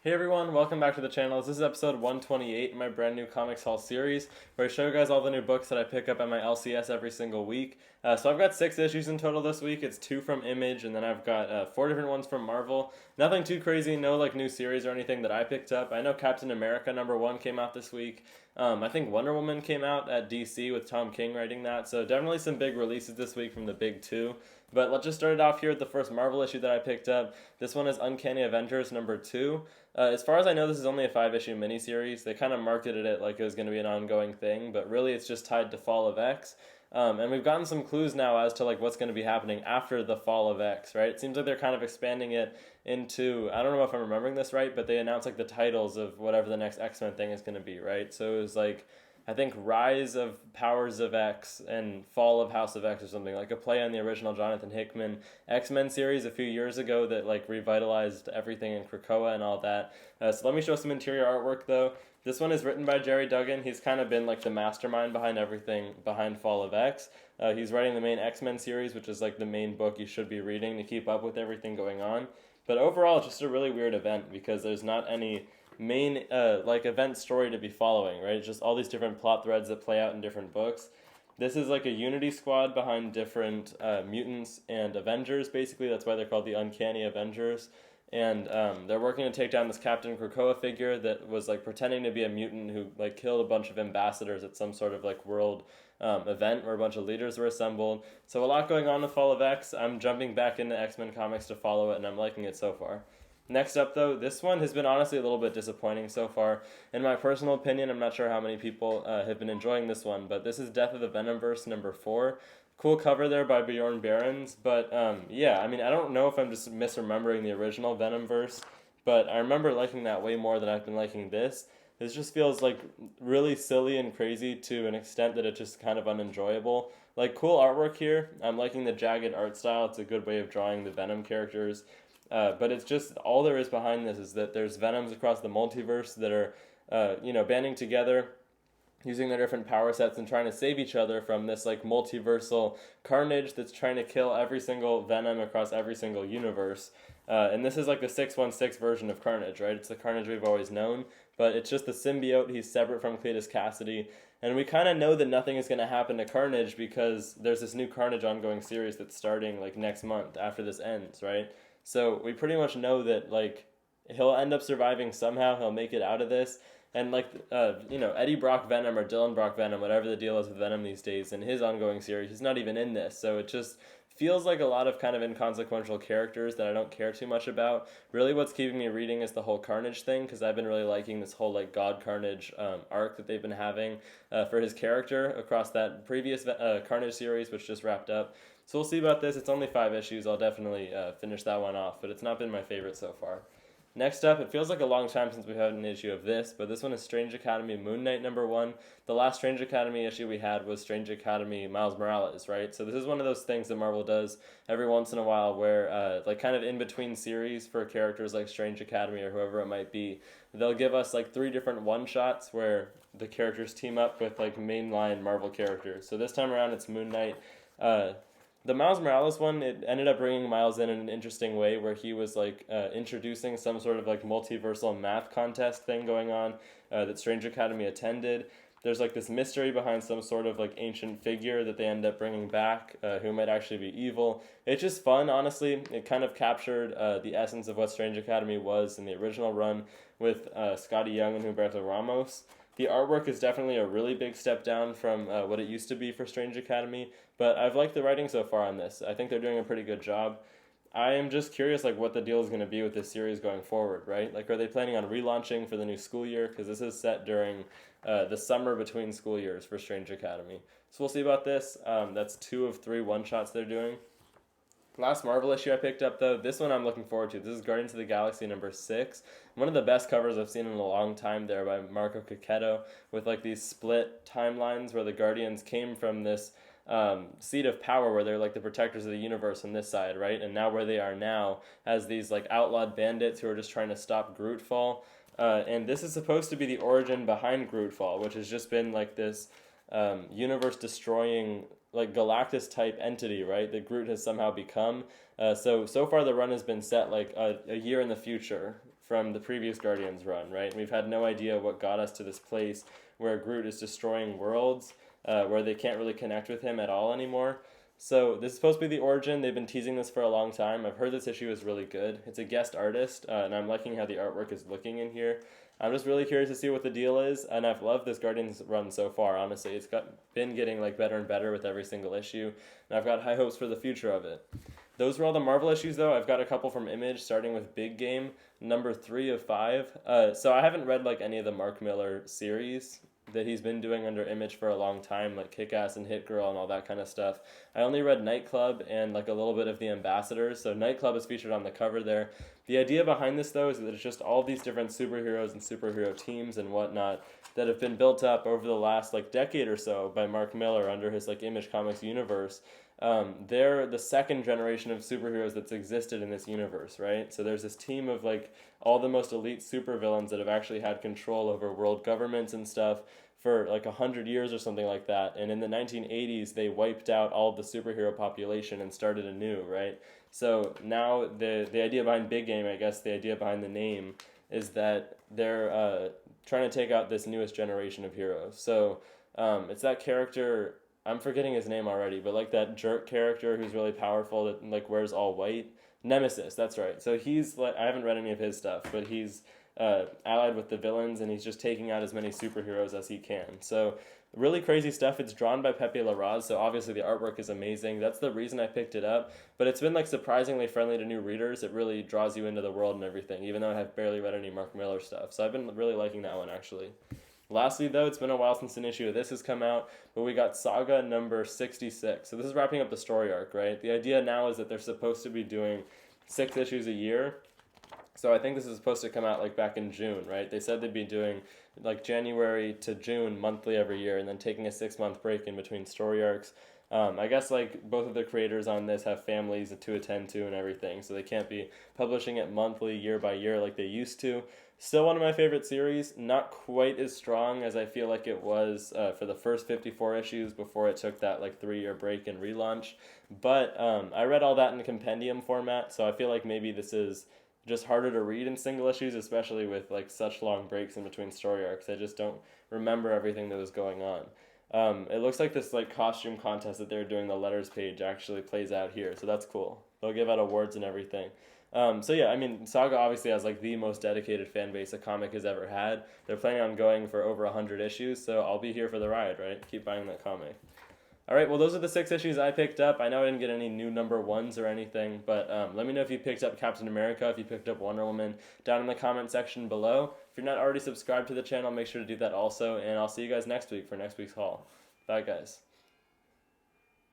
Hey everyone, welcome back to the channel. This is episode 128 in my brand new Comics Haul series, where I show you guys all the new books that I pick up at my LCS every single week. So I've got 6 issues in total this week. It's 2 from Image, and then I've got 4 different ones from Marvel. Nothing too crazy, no like new series or anything that I picked up. I know Captain America #1 came out this week. I think Wonder Woman came out at DC with Tom King writing that, so definitely some big releases this week from the big 2. But let's just start it off here with the first Marvel issue that I picked up. This one is Uncanny Avengers #2. As far as I know, this is only a 5 issue miniseries. They kind of marketed it like it was going to be an ongoing thing, but really it's just tied to Fall of X. And we've gotten some clues now as to like what's going to be happening after the Fall of X, right? It seems like they're kind of expanding it into, I don't know if I'm remembering this right, but they announced like the titles of whatever the next X-Men thing is going to be, right? So it was like I think Rise of Powers of X and Fall of House of X or something, like a play on the original Jonathan Hickman X-Men series a few years ago that like revitalized everything in Krakoa and all that. So let me show some interior artwork though. This one is written by Jerry Duggan. He's kind of been like the mastermind behind everything behind Fall of X. He's writing the main X-Men series, which is like the main book you should be reading to keep up with everything going on. But overall, it's just a really weird event because there's not any main like event story to be following, right? It's just all these different plot threads that play out in different books. This is like a unity squad behind different mutants and Avengers, basically. That's why they're called the Uncanny Avengers. And they're working to take down this Captain Krakoa figure that was like pretending to be a mutant who like killed a bunch of ambassadors at some sort of like world event where a bunch of leaders were assembled. So a lot going on with Fall of X. I'm jumping back into X-Men comics to follow it, and I'm liking it so far. Next up, though, this one has been honestly a little bit disappointing so far. In my personal opinion, I'm not sure how many people have been enjoying this one, but this is Death of the Venomverse #4. Cool cover there by Bjorn Barons, but yeah, I mean, I don't know if I'm just misremembering the original Venomverse, but I remember liking that way more than I've been liking this. This just feels like really silly and crazy to an extent that it's just kind of unenjoyable. Like, cool artwork here. I'm liking the jagged art style. It's a good way of drawing the Venom characters. But it's just all there is behind this is that there's Venoms across the multiverse that are, banding together, using their different power sets and trying to save each other from this like multiversal carnage that's trying to kill every single Venom across every single universe. And this is like the 616 version of Carnage, right? It's the Carnage we've always known, but it's just the symbiote. He's separate from Cletus Cassidy. And we kind of know that nothing is going to happen to Carnage because there's this new Carnage ongoing series that's starting like next month after this ends, right? So we pretty much know that like he'll end up surviving somehow. He'll make it out of this. And like Eddie Brock Venom or Dylan Brock Venom, whatever the deal is with Venom these days, in his ongoing series, he's not even in this. So it just feels like a lot of kind of inconsequential characters that I don't care too much about. Really, what's keeping me reading is the whole Carnage thing because I've been really liking this whole like God Carnage arc that they've been having for his character across that previous Carnage series, which just wrapped up. So we'll see about this. It's only 5 issues. I'll definitely finish that one off, but it's not been my favorite so far. Next up, it feels like a long time since we've had an issue of this, but this one is Strange Academy Moon Knight #1. The last Strange Academy issue we had was Strange Academy Miles Morales, right? So this is one of those things that Marvel does every once in a while where, like kind of in between series for characters like Strange Academy or whoever it might be, they'll give us like 3 different one-shots where the characters team up with like mainline Marvel characters. So this time around it's Moon Knight. The Miles Morales one, it ended up bringing Miles in an interesting way where he was like introducing some sort of like multiversal math contest thing going on that Strange Academy attended. There's like this mystery behind some sort of like ancient figure that they end up bringing back who might actually be evil. It's just fun, honestly. It kind of captured the essence of what Strange Academy was in the original run with Scotty Young and Humberto Ramos. The artwork is definitely a really big step down from what it used to be for Strange Academy, but I've liked the writing so far on this. I think they're doing a pretty good job. I am just curious like what the deal is going to be with this series going forward, right? Like are they planning on relaunching for the new school year? Because this is set during the summer between school years for Strange Academy. So we'll see about this. That's 2 of 3 one-shots they're doing. Last Marvel issue I picked up, though, this one I'm looking forward to. This is Guardians of the Galaxy #6. One of the best covers I've seen in a long time there by Marco Cacchetto with like these split timelines where the Guardians came from this seat of power where they're like the protectors of the universe on this side, right? And now where they are now as these like outlawed bandits who are just trying to stop Grootfall. And this is supposed to be the origin behind Grootfall, which has just been like this universe destroying like Galactus type entity, right? That Groot has somehow become. So far the run has been set like a year in the future from the previous Guardians run, right? And we've had no idea what got us to this place where Groot is destroying worlds, where they can't really connect with him at all anymore. So this is supposed to be the origin. They've been teasing this for a long time. I've heard this issue is really good. It's a guest artist, and I'm liking how the artwork is looking in here. I'm just really curious to see what the deal is, and I've loved this Guardians run so far, honestly. It's been getting better and better with every single issue, and I've got high hopes for the future of it. Those were all the Marvel issues, though. I've got a couple from Image, starting with Big Game, number 3 of 5. So I haven't read any of the Mark Miller series that he's been doing under Image for a long time, like Kick-Ass and Hit Girl and all that kind of stuff. I only read Nightclub and a little bit of The Ambassadors, so Nightclub is featured on the cover there. The idea behind this, though, is that it's just all these different superheroes and superhero teams and whatnot that have been built up over the last decade or so by Mark Miller under his Image Comics universe. They're the second generation of superheroes that's existed in this universe, right? So there's this team of all the most elite supervillains that have actually had control over world governments and stuff for 100 years or something like that. And in the 1980s, they wiped out all the superhero population and started anew, right? So now the idea behind Big Game, I guess the idea behind the name, is that they're trying to take out this newest generation of heroes. So it's that character, I'm forgetting his name already, but that jerk character who's really powerful that wears all white. Nemesis, that's right. So he's I haven't read any of his stuff, but he's allied with the villains, and he's just taking out as many superheroes as he can. So really crazy stuff. It's drawn by Pepe Larraz, so obviously the artwork is amazing. That's the reason I picked it up. But it's been surprisingly friendly to new readers. It really draws you into the world and everything, even though I have barely read any Mark Miller stuff. So I've been really liking that one, actually. Lastly, though, it's been a while since an issue of this has come out, but we got Saga number 66. So this is wrapping up the story arc, right? The idea now is that they're supposed to be doing 6 issues a year. So I think this is supposed to come out back in June, right? They said they'd be doing January to June monthly every year, and then taking a 6-month break in between story arcs. I guess both of the creators on this have families to attend to and everything, so they can't be publishing it monthly, year by year like they used to. Still one of my favorite series, not quite as strong as I feel like it was for the first 54 issues before it took that 3-year break and relaunch. But I read all that in compendium format, so I feel like maybe this is just harder to read in single issues, especially with such long breaks in between story arcs. I just don't remember everything that was going on. It looks like this costume contest that they're doing, the letters page, actually plays out here, so that's cool. They'll give out awards and everything. So yeah, I mean, Saga obviously has the most dedicated fan base a comic has ever had. They're planning on going for over 100 issues, so I'll be here for the ride, right? Keep buying that comic. Alright, well those are the 6 issues I picked up. I know I didn't get any new number 1s or anything, but let me know if you picked up Captain America, if you picked up Wonder Woman, down in the comment section below. If you're not already subscribed to the channel, make sure to do that also, and I'll see you guys next week for next week's haul. Bye guys.